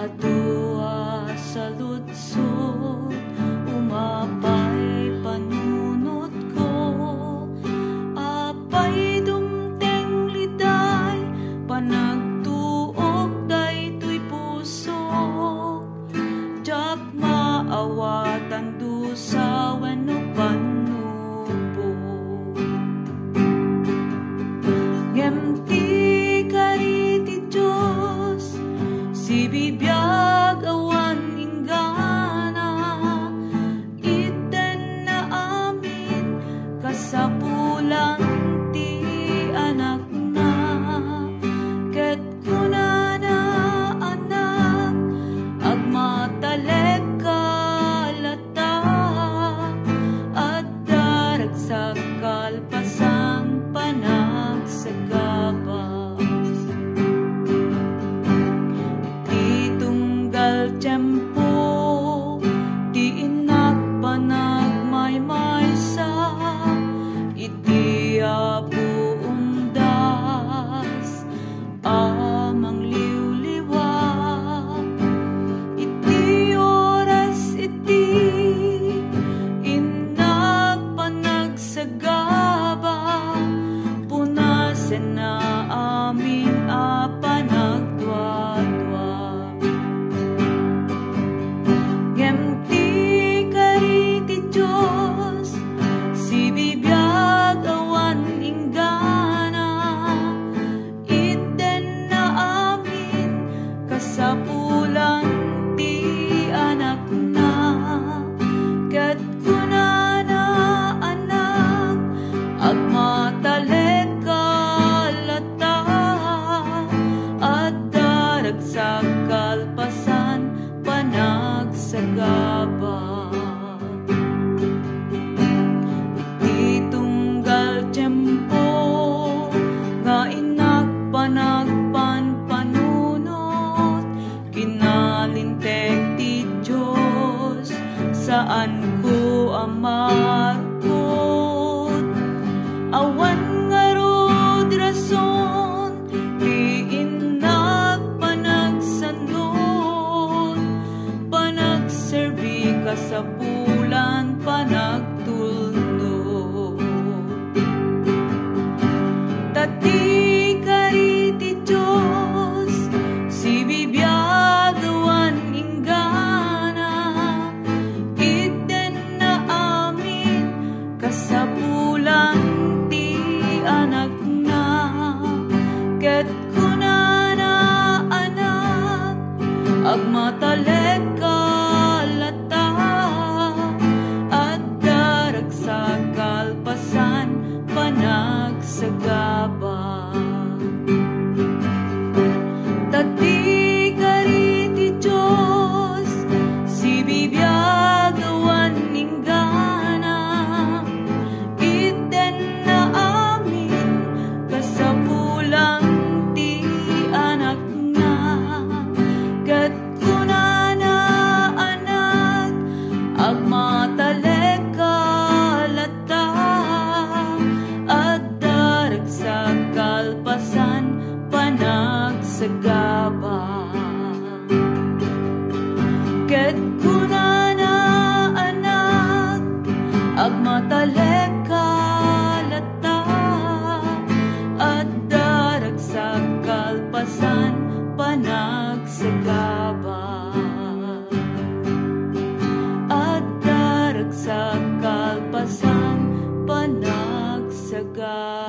Adua sa lutsod, umapay panunot ko. Apay dumteng liday, panagtuok daytoy puso. Diyak maawatan dusa wenno panubo. Ngemti kari ti Diyos, si bibiyag awan inggana, iten na amin kasapulang ti anak na. Ket kunana anak, agmatalek kalata, at daragsak kalpasang panagsagabas. Titunggal tiyempo, di inak panagmaymaysa, iti apo undas, amang liwliwa. Iti oras iti, inak panagsagaba, punasen na amin a panagdwadwa. Ngemti kari ti Diyos, si bibiyag awan inggana, iten na amin kasapulan ti anak na. Ket kunana anak, agmatalek kalata, at daragsak kalpasan panagsagaba. Titunggal tiyempo, nga inak panagpanpanunot, kinalinteg ti Diyos, saan ko amarkot. Awan ngarud rason, di inak panagsandot, panagserbi kasapulan panagtulnog. Tati kari ti Diyos, si bibiyag awan inggana, iten na amin kasapulan ti anak na. Ket kunana anak, agmatalek kalata, at daragsak kalpasan panagsagaba. Tati kari ti Diyos, si bibiyag awan inggana, iten na amin kasapulang ti anak na. Ket kunana anak, agmatalek kalata, at daragsak kalpasan panagsagaba. Ket kunana anak, agmatalek kalata, at daragsak kalpasan panagsagaba. At daragsak kalpasan panagsagaba.